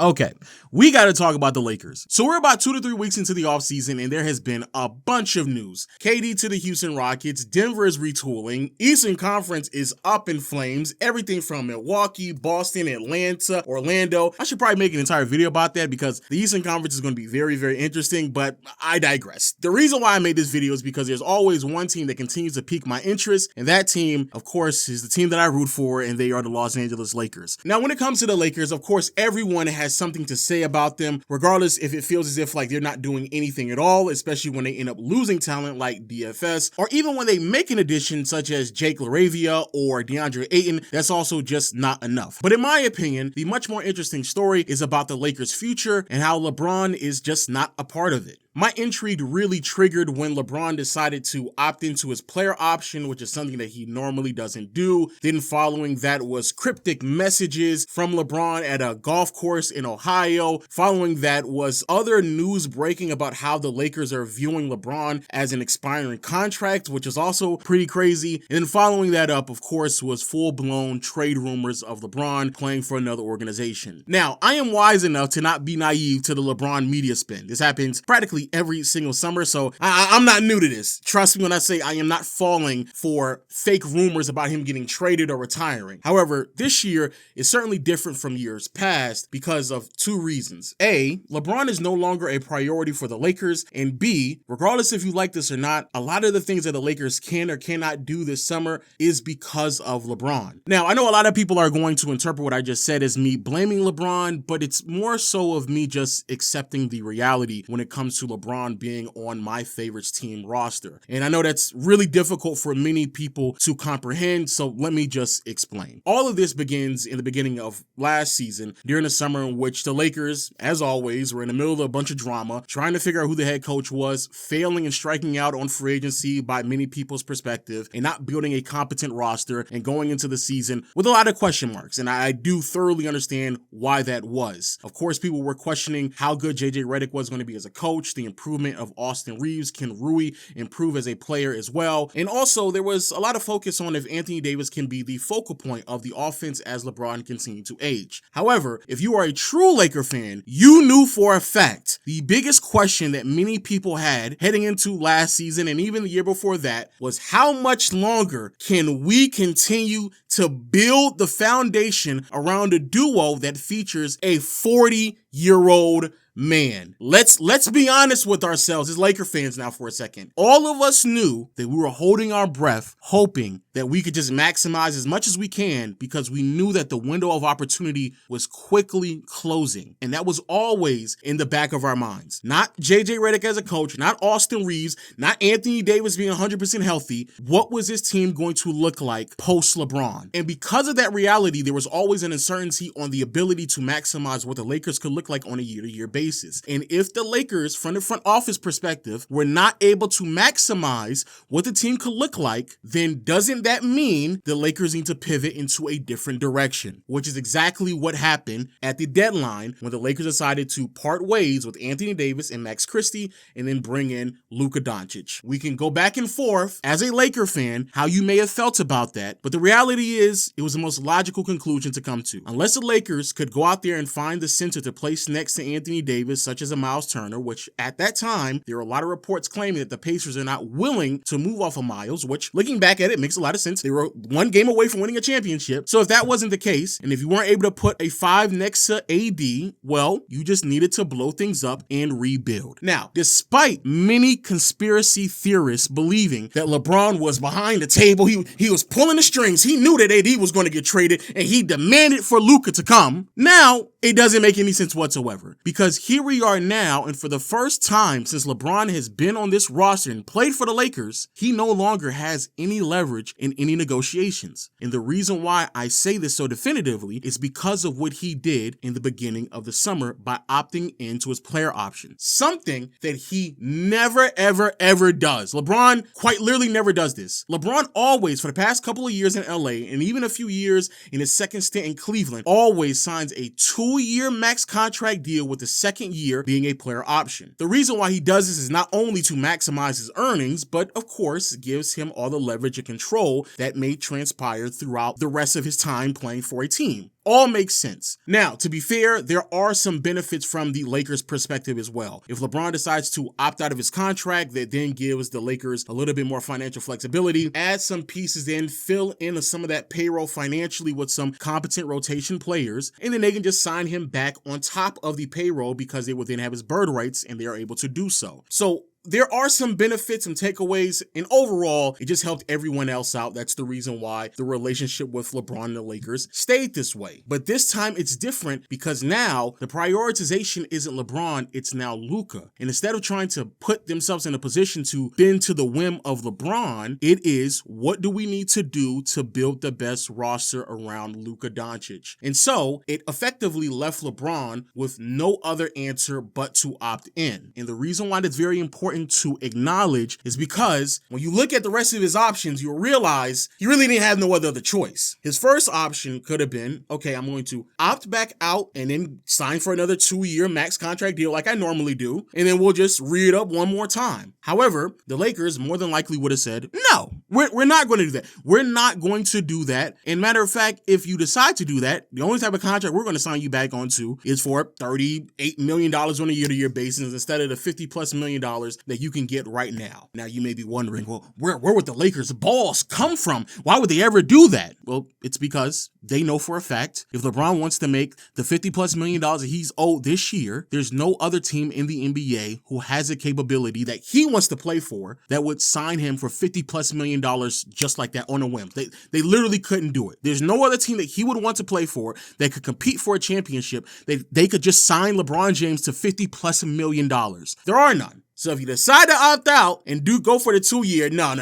Okay, we got to talk about the Lakers. So we're about 2 to 3 weeks into the offseason, and there has been a bunch of news. KD to the Houston Rockets, Denver is retooling, Eastern Conference is up in flames, everything from Milwaukee, Boston, Atlanta, Orlando. I should probably make an entire video about that because the Eastern Conference is going to be very, very interesting, but I digress. The reason why I made this video is because there's always one team that continues to pique my interest, and that team, of course, is the team that I root for, and they are the Los Angeles Lakers. Now, when it comes to the Lakers, of course, everyone has something to say about them, regardless if it feels as if like they're not doing anything at all, especially when they end up losing talent like DFS, or even when they make an addition such as Jake LaRavia or DeAndre Ayton, that's also just not enough. But in my opinion, the much more interesting story is about the Lakers' future and how LeBron is just not a part of it. My intrigue really triggered when LeBron decided to opt into his player option, which is something that he normally doesn't do. Then following that was cryptic messages from LeBron at a golf course in Ohio. Following that was other news breaking about how the Lakers are viewing LeBron as an expiring contract, which is also pretty crazy. And then following that up, of course, was full-blown trade rumors of LeBron playing for another organization. Now, I am wise enough to not be naive to the LeBron media spin. This happens practically every single summer, so I'm not new to this. Trust me when I say I am not falling for fake rumors about him getting traded or retiring. However, this year is certainly different from years past because of two reasons. A, LeBron is no longer a priority for the Lakers, and B, regardless if you like this or not, a lot of the things that the Lakers can or cannot do this summer is because of LeBron. Now, I know a lot of people are going to interpret what I just said as me blaming LeBron, but it's more so of me just accepting the reality when it comes to LeBron being on my favorites team roster. And I know that's really difficult for many people to comprehend, so let me just explain. All of this begins in the beginning of last season, during the summer in which the Lakers, as always, were in the middle of a bunch of drama, trying to figure out who the head coach was, failing and striking out on free agency by many people's perspective, and not building a competent roster, and going into the season with a lot of question marks. And I do thoroughly understand why that was. Of course, people were questioning how good JJ Redick was going to be as a coach, the improvement of Austin Reeves. Can Rui improve as a player as well? And also there was a lot of focus on if Anthony Davis can be the focal point of the offense as LeBron continued to age. However, if you are a true Laker fan, you knew for a fact the biggest question that many people had heading into last season and even the year before that was how much longer can we continue to build the foundation around a duo that features a 40-year-old man. Let's be honest with ourselves as Laker fans now for a second. All of us knew that we were holding our breath, hoping that we could just maximize as much as we can because we knew that the window of opportunity was quickly closing. And that was always in the back of our minds. Not JJ Redick as a coach, not Austin Reeves, not Anthony Davis being 100% healthy. What was this team going to look like post LeBron? And because of that reality, there was always an uncertainty on the ability to maximize what the Lakers could look like on a year-to-year basis. And if the Lakers, from the front office perspective, were not able to maximize what the team could look like, then doesn't that mean the Lakers need to pivot into a different direction? Which is exactly what happened at the deadline when the Lakers decided to part ways with Anthony Davis and Max Christie and then bring in Luka Doncic. We can go back and forth as a Laker fan how you may have felt about that, but the reality is it was the most logical conclusion to come to. Unless the Lakers could go out there and find the center to place next to Anthony Davis, such as a Miles Turner, which at that time, there were a lot of reports claiming that the Pacers are not willing to move off of Miles, which looking back at it makes a lot of sense. They were one game away from winning a championship. So if that wasn't the case, and if you weren't able to put a 5 next to AD, well, you just needed to blow things up and rebuild. Now, despite many conspiracy theorists believing that LeBron was behind the table, he was pulling the strings, he knew that AD was going to get traded, and he demanded for Luka to come. Now, it doesn't make any sense whatsoever because here we are now, and for the first time since LeBron has been on this roster and played for the Lakers, he no longer has any leverage in any negotiations. And the reason why I say this so definitively is because of what he did in the beginning of the summer by opting into his player option. Something that he never, ever does. LeBron quite literally never does this. LeBron always, for the past couple of years in LA, and even a few years in his second stint in Cleveland, always signs a 2-year max contract deal with the second year being a player option. The reason why he does this is not only to maximize his earnings, but of course gives him all the leverage and control role that may transpire throughout the rest of his time playing for a team. All makes sense. Now, to be fair, there are some benefits from the Lakers' perspective as well. If LeBron decides to opt out of his contract, that then gives the Lakers a little bit more financial flexibility, add some pieces in, fill in some of that payroll financially with some competent rotation players, and then they can just sign him back on top of the payroll because they will then have his bird rights and they are able to do so. So there are some benefits and takeaways, and overall, it just helped everyone else out. That's the reason why the relationship with LeBron and the Lakers stayed this way. But this time it's different because now the prioritization isn't LeBron, it's now Luka. And instead of trying to put themselves in a position to bend to the whim of LeBron, it is, what do we need to do to build the best roster around Luka Doncic? And so it effectively left LeBron with no other answer but to opt in. And the reason why that's very important to acknowledge is because when you look at the rest of his options, you'll realize he really didn't have no other choice. His first option could have been, okay, I'm going to opt back out and then sign for another 2-year max contract deal like I normally do, and then we'll just re-it up one more time. However, the Lakers more than likely would have said, no, we're not going to do that. We're not going to do that. And matter of fact, if you decide to do that, the only type of contract we're going to sign you back onto is for $38 million on a year-to-year basis instead of the $50+ million that you can get right now. Now, you may be wondering, well, where would the Lakers' balls come from? Why would they ever do that? Well, it's because they know for a fact if LeBron wants to make the $50+ million that he's owed this year, there's no other team in the NBA who has a capability that he wants to play for that would sign him for $50+ million just like that on a whim. They literally couldn't do it. There's no other team that he would want to play for that could compete for a championship. They could just sign LeBron James to $50+ million. There are none. So if you decide to opt out and go for the 2-year, no,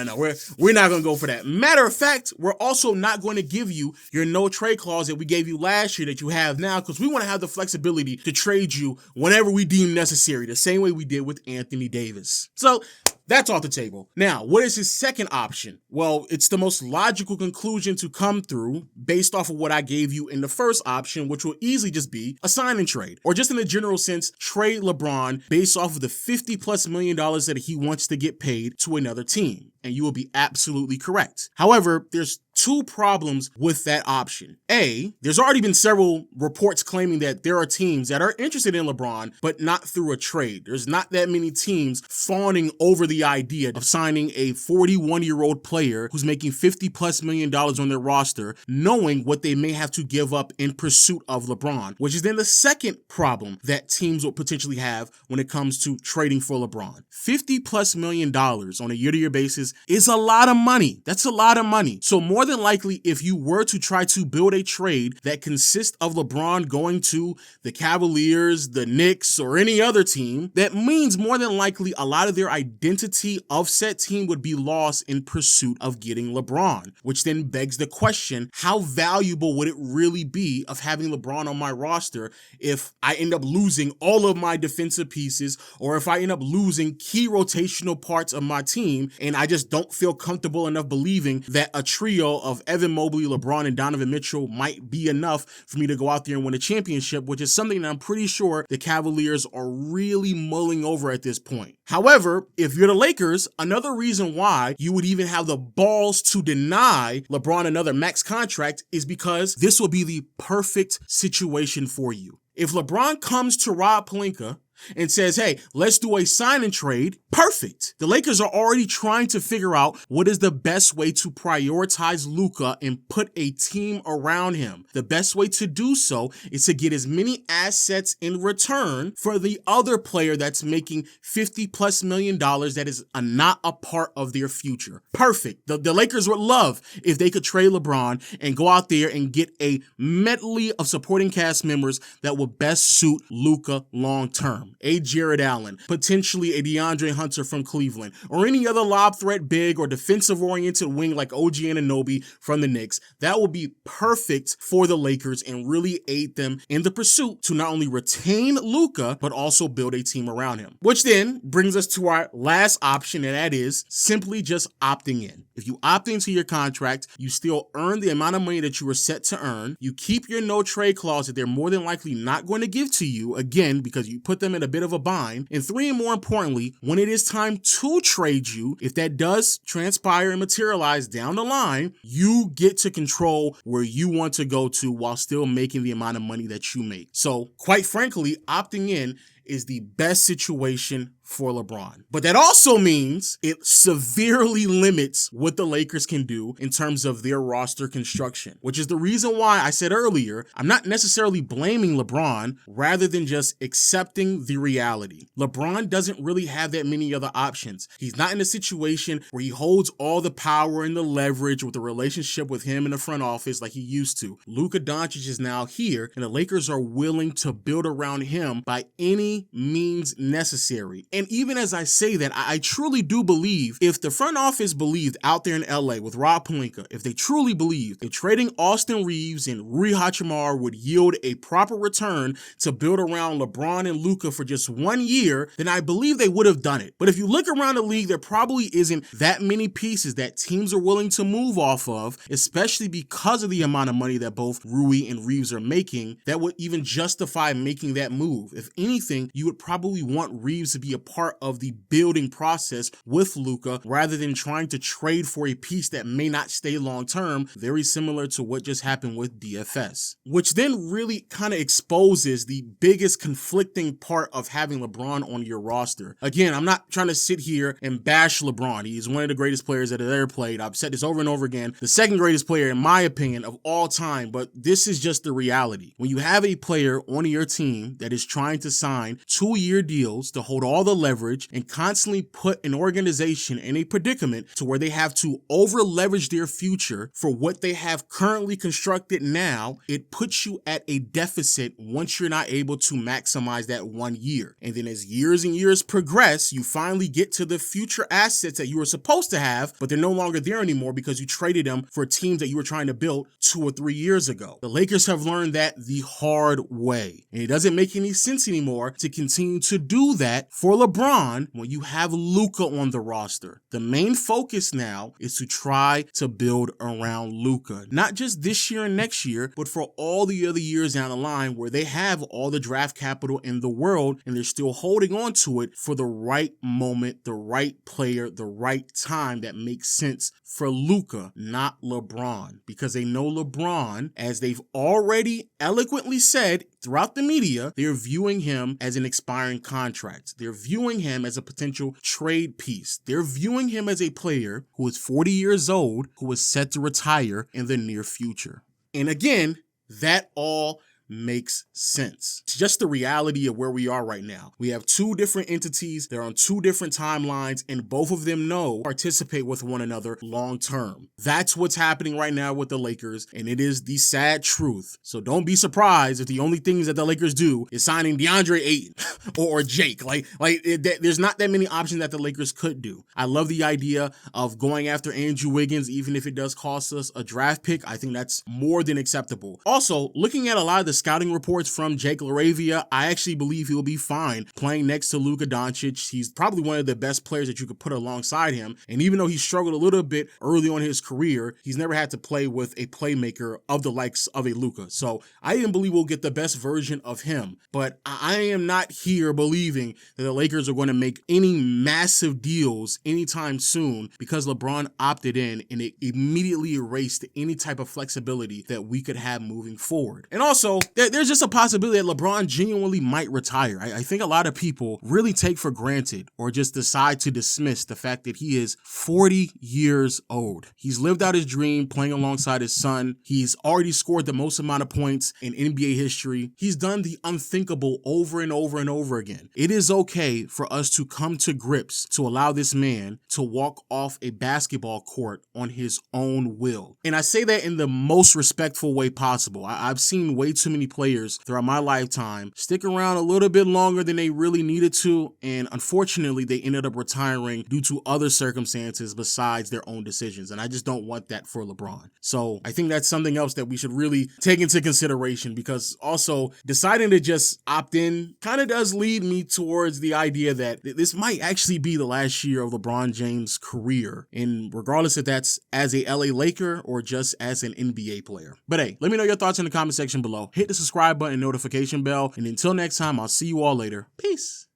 we're not going to go for that. Matter of fact, we're also not going to give you your no trade clause that we gave you last year that you have now, because we want to have the flexibility to trade you whenever we deem necessary, the same way we did with Anthony Davis. So that's off the table. Now, what is his second option? Well, it's the most logical conclusion to come through based off of what I gave you in the first option, which will easily just be a sign and trade, or just in a general sense, trade LeBron based off of the $50+ million that he wants to get paid to another team. And you will be absolutely correct. However, there's 2 problems with that option. A, there's already been several reports claiming that there are teams that are interested in LeBron, but not through a trade. There's not that many teams fawning over the idea of signing a 41-year-old player who's making $50+ million on their roster, knowing what they may have to give up in pursuit of LeBron, which is then the second problem that teams will potentially have when it comes to trading for LeBron. $50+ million on a year-to-year basis is a lot of money. That's a lot of money. So more than likely, if you were to try to build a trade that consists of LeBron going to the Cavaliers, the Knicks, or any other team, that means more than likely a lot of their identity of said team would be lost in pursuit of getting LeBron, which then begs the question, how valuable would it really be of having LeBron on my roster if I end up losing all of my defensive pieces, or if I end up losing key rotational parts of my team, and I just don't feel comfortable enough believing that a trio of Evan Mobley, LeBron, and Donovan Mitchell might be enough for me to go out there and win a championship, which is something that I'm pretty sure the Cavaliers are really mulling over at this point. However, if you're the Lakers, another reason why you would even have the balls to deny LeBron another max contract is because this will be the perfect situation for you. If LeBron comes to Rob Pelinka and says, hey, let's do a sign and trade, perfect. The Lakers are already trying to figure out what is the best way to prioritize Luka and put a team around him. The best way to do so is to get as many assets in return for the other player that's making $50+ million that is not a part of their future. Perfect. The Lakers would love if they could trade LeBron and go out there and get a medley of supporting cast members that will best suit Luka long term. A Jared Allen, potentially a DeAndre Hunter from Cleveland, or any other lob threat big or defensive-oriented wing like OG Anunoby from the Knicks. That would be perfect for the Lakers and really aid them in the pursuit to not only retain Luka, but also build a team around him. Which then brings us to our last option, and that is simply just opting in. If you opt into your contract, you still earn the amount of money that you were set to earn. You keep your no trade clause that they're more than likely not going to give to you, again, because you put them in in a bit of a bind. And 3, and more importantly, when it is time to trade you, if that does transpire and materialize down the line, you get to control where you want to go to while still making the amount of money that you make. So quite frankly, opting in is the best situation for LeBron. But that also means it severely limits what the Lakers can do in terms of their roster construction, which is the reason why I said earlier, I'm not necessarily blaming LeBron rather than just accepting the reality. LeBron doesn't really have that many other options. He's not in a situation where he holds all the power and the leverage with the relationship with him in the front office like he used to. Luka Doncic is now here, and the Lakers are willing to build around him by any means necessary. And even as I say that, I truly do believe if the front office believed out there in LA with Rob Pelinka, if they truly believed that trading Austin Reeves and Rui Hachimura would yield a proper return to build around LeBron and Luka for just 1 year, then I believe they would have done it. But if you look around the league, there probably isn't that many pieces that teams are willing to move off of, especially because of the amount of money that both Rui and Reeves are making, that would even justify making that move. If anything, you would probably want Reeves to be a part of the building process with Luka rather than trying to trade for a piece that may not stay long term, very similar to what just happened with DFS. Which then really kind of exposes the biggest conflicting part of having LeBron on your roster. Again, I'm not trying to sit here and bash LeBron. He is one of the greatest players that have ever played. I've said this over and over again. The second greatest player, in my opinion, of all time, but this is just the reality. When you have a player on your team that is trying to sign 2-year deals to hold all the leverage and constantly put an organization in a predicament to where they have to over leverage their future for what they have currently constructed now, it puts you at a deficit once you're not able to maximize that 1 year. And then as years and years progress, you finally get to the future assets that you were supposed to have, but they're no longer there anymore because you traded them for teams that you were trying to build 2 or 3 years ago. The Lakers have learned that the hard way, and it doesn't make any sense anymore to continue to do that for LeBron when you have Luka on the roster. The main focus now is to try to build around Luka, not just this year and next year, but for all the other years down the line where they have all the draft capital in the world and they're still holding on to it for the right moment, the right player, the right time that makes sense for Luka, not LeBron, because they know LeBron, as they've already eloquently said throughout the media, they're viewing him as an expiring contract. They're viewing him as a potential trade piece. They're viewing him as a player who is 40 years old, who is set to retire in the near future. And again, that all makes sense. It's just the reality of where we are right now. We have 2 different entities. They're on 2 different timelines, and both of them participate with one another long term. That's what's happening right now with the Lakers, and it is the sad truth. So don't be surprised if the only things that the Lakers do is signing DeAndre Ayton or Jake. There's not that many options that the Lakers could do. I love the idea of going after Andrew Wiggins, even if it does cost us a draft pick. I think that's more than acceptable. Also, looking at a lot of the scouting reports from Jake LaRavia, I actually believe he'll be fine playing next to Luka Doncic. He's probably one of the best players that you could put alongside him. And even though he struggled a little bit early on in his career, he's never had to play with a playmaker of the likes of a Luka. So I even believe we'll get the best version of him. But I am not here believing that the Lakers are going to make any massive deals anytime soon because LeBron opted in and it immediately erased any type of flexibility that we could have moving forward. And also, there's just a possibility that LeBron genuinely might retire. I think a lot of people really take for granted or just decide to dismiss the fact that he is 40 years old. He's lived out his dream playing alongside his son. He's already scored the most amount of points in NBA history. He's done the unthinkable over and over and over again. It is okay for us to come to grips to allow this man to walk off a basketball court on his own will. And I say that in the most respectful way possible. I've seen way too many players throughout my lifetime stick around a little bit longer than they really needed to, and unfortunately they ended up retiring due to other circumstances besides their own decisions, and I just don't want that for LeBron. So I think that's something else that we should really take into consideration, because also deciding to just opt in kind of does lead me towards the idea that this might actually be the last year of LeBron James' career, and regardless if that's as a LA Laker or just as an NBA player. But hey, let me know your thoughts in the comment section below. Hit hit the subscribe button and notification bell. And until next time, I'll see you all later. Peace.